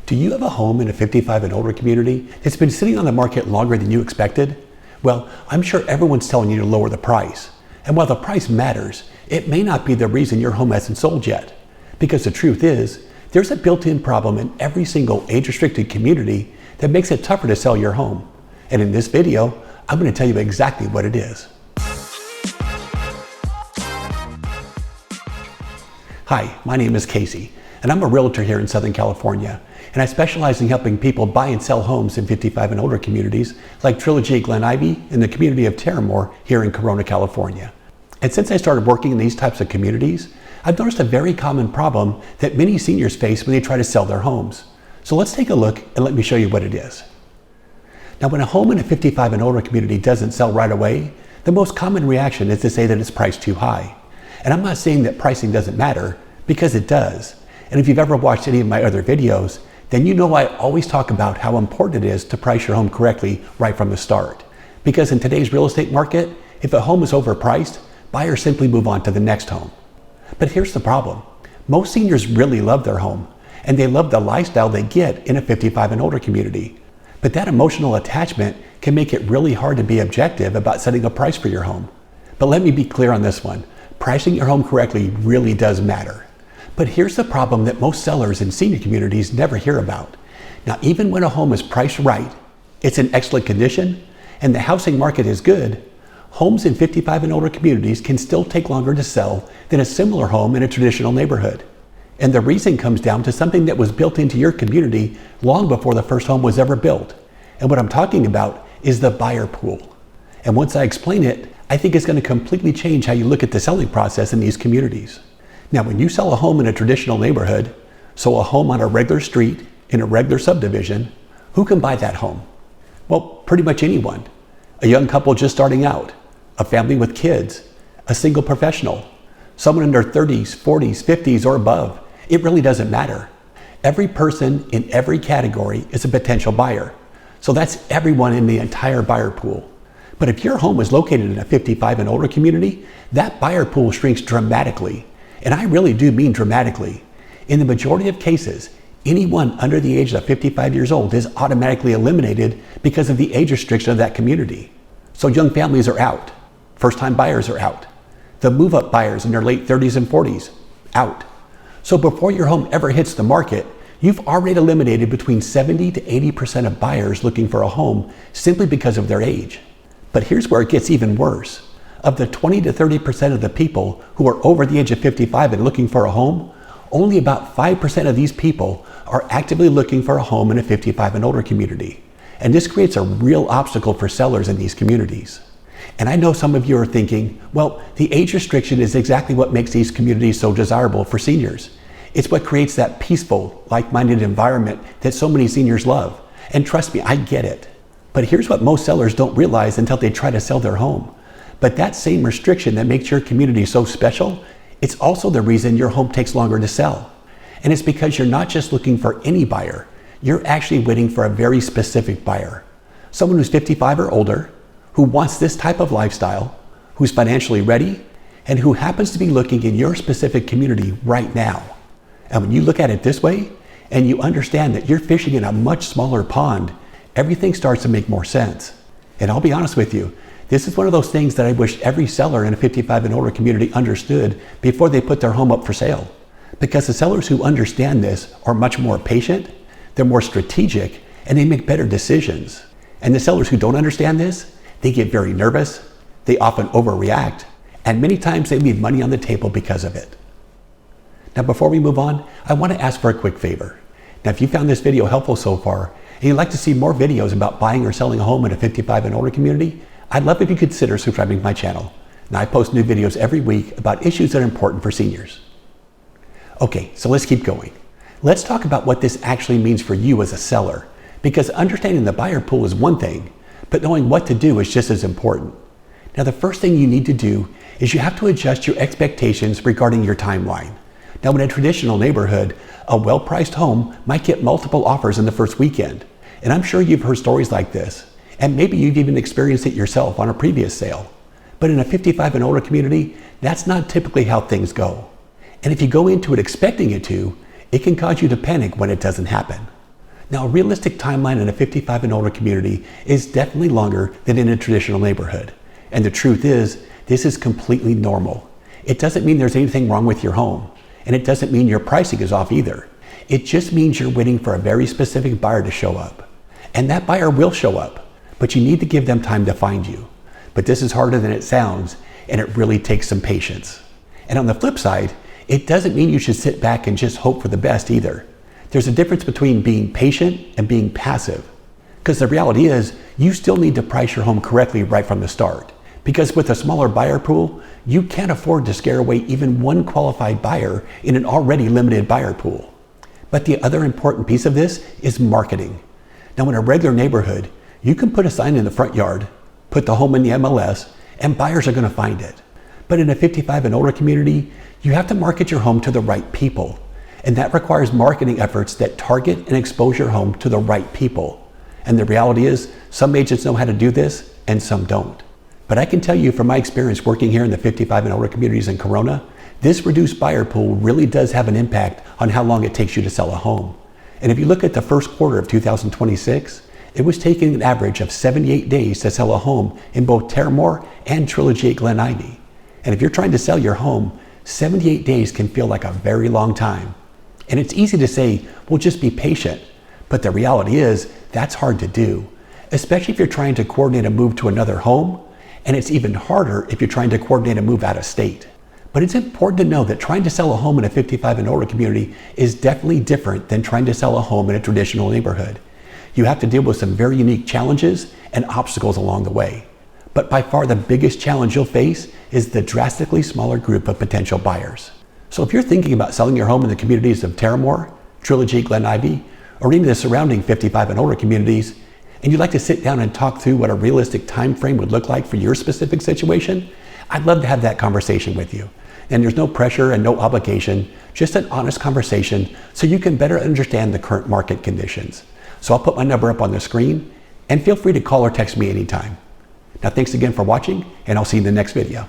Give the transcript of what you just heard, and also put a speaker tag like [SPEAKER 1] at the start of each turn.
[SPEAKER 1] Do you have a home in a 55 and older community that's been sitting on the market longer than you expected? Well, I'm sure everyone's telling you to lower the price. And while the price matters, it may not be the reason your home hasn't sold yet. Because the truth is, there's a built-in problem in every single age-restricted community that makes it tougher to sell your home. And in this video, I'm going to tell you exactly what it is. Hi, my name is Casey, and I'm a realtor here in Southern California. And I specialize in helping people buy and sell homes in 55 and older communities like Trilogy, Glen Ivy, and the community of Terramor here in Corona, California. And since I started working in these types of communities, I've noticed a very common problem that many seniors face when they try to sell their homes. So let's take a look and let me show you what it is. Now, when a home in a 55 and older community doesn't sell right away, the most common reaction is to say that it's priced too high. And I'm not saying that pricing doesn't matter, because it does. And if you've ever watched any of my other videos, then you know I always talk about how important it is to price your home correctly right from the start. Because in today's real estate market, if a home is overpriced, buyers simply move on to the next home. But here's the problem. Most seniors really love their home, and they love the lifestyle they get in a 55 and older community. But that emotional attachment can make it really hard to be objective about setting a price for your home. But let me be clear on this one. Pricing your home correctly really does matter. But here's the problem that most sellers in senior communities never hear about. Now, even when a home is priced right, it's in excellent condition, and the housing market is good, homes in 55 and older communities can still take longer to sell than a similar home in a traditional neighborhood. And the reason comes down to something that was built into your community long before the first home was ever built. And what I'm talking about is the buyer pool. And once I explain it, I think it's going to completely change how you look at the selling process in these communities. Now, when you sell a home in a traditional neighborhood, so a home on a regular street in a regular subdivision, who can buy that home? Well, pretty much anyone. A young couple just starting out, a family with kids, a single professional, someone in their 30s, 40s, 50s, or above. It really doesn't matter. Every person in every category is a potential buyer. So that's everyone in the entire buyer pool. But if your home is located in a 55 and older community, that buyer pool shrinks dramatically. And I really do mean dramatically. In the majority of cases, anyone under the age of 55 years old is automatically eliminated because of the age restriction of that community. So young families are out. First-time buyers are out. The move-up buyers in their late 30s and 40s, out. So before your home ever hits the market, you've already eliminated between 70 to 80% of buyers looking for a home simply because of their age. But here's where it gets even worse. Of the 20 to 30% of the people who are over the age of 55 and looking for a home, only about 5% of these people are actively looking for a home in a 55 and older community. And this creates a real obstacle for sellers in these communities. And I know some of you are thinking, well, the age restriction is exactly what makes these communities so desirable for seniors. It's what creates that peaceful, like-minded environment that so many seniors love. And trust me, I get it. But here's what most sellers don't realize until they try to sell their home. But that same restriction that makes your community so special, it's also the reason your home takes longer to sell. And it's because you're not just looking for any buyer, you're actually waiting for a very specific buyer. Someone who's 55 or older, who wants this type of lifestyle, who's financially ready, and who happens to be looking in your specific community right now. And when you look at it this way, and you understand that you're fishing in a much smaller pond, everything starts to make more sense. And I'll be honest with you, this is one of those things that I wish every seller in a 55 and older community understood before they put their home up for sale. Because the sellers who understand this are much more patient, they're more strategic, and they make better decisions. And the sellers who don't understand this, they get very nervous, they often overreact, and many times they leave money on the table because of it. Now, before we move on, I want to ask for a quick favor. Now, if you found this video helpful so far, and you'd like to see more videos about buying or selling a home in a 55 and older community, I'd love if you consider subscribing to my channel. Now, I post new videos every week about issues that are important for seniors. Okay, so let's keep going. Let's talk about what this actually means for you as a seller, because understanding the buyer pool is one thing, but knowing what to do is just as important. Now, the first thing you need to do is you have to adjust your expectations regarding your timeline. Now, in a traditional neighborhood, a well-priced home might get multiple offers in the first weekend. And I'm sure you've heard stories like this. And maybe you've even experienced it yourself on a previous sale. But in a 55 and older community, that's not typically how things go. And if you go into it expecting it to, it can cause you to panic when it doesn't happen. Now, a realistic timeline in a 55 and older community is definitely longer than in a traditional neighborhood. And the truth is, this is completely normal. It doesn't mean there's anything wrong with your home, and it doesn't mean your pricing is off either. It just means you're waiting for a very specific buyer to show up. And that buyer will show up, but you need to give them time to find you. But this is harder than it sounds, and it really takes some patience. And on the flip side, it doesn't mean you should sit back and just hope for the best either. There's a difference between being patient and being passive. Because the reality is, you still need to price your home correctly right from the start. Because with a smaller buyer pool, you can't afford to scare away even one qualified buyer in an already limited buyer pool. But the other important piece of this is marketing. Now, in a regular neighborhood, you can put a sign in the front yard, put the home in the MLS, and buyers are going to find it. But in a 55 and older community, you have to market your home to the right people. And that requires marketing efforts that target and expose your home to the right people. And the reality is, some agents know how to do this and some don't. But I can tell you from my experience working here in the 55 and older communities in Corona, this reduced buyer pool really does have an impact on how long it takes you to sell a home. And if you look at the first quarter of 2026, it was taking an average of 78 days to sell a home in both Terramor and Trilogy at Glen Ivy. And if you're trying to sell your home, 78 days can feel like a very long time. And it's easy to say, well, just be patient. But the reality is, that's hard to do, especially if you're trying to coordinate a move to another home. And it's even harder if you're trying to coordinate a move out of state. But it's important to know that trying to sell a home in a 55 and older community is definitely different than trying to sell a home in a traditional neighborhood. You have to deal with some very unique challenges and obstacles along the way. But by far the biggest challenge you'll face is the drastically smaller group of potential buyers. So if you're thinking about selling your home in the communities of Terramor, Trilogy, Glen Ivy, or even the surrounding 55 and older communities, and you'd like to sit down and talk through what a realistic time frame would look like for your specific situation, I'd love to have that conversation with you. And there's no pressure and no obligation, just an honest conversation so you can better understand the current market conditions. So I'll put my number up on the screen, and feel free to call or text me anytime. Now, thanks again for watching, and I'll see you in the next video.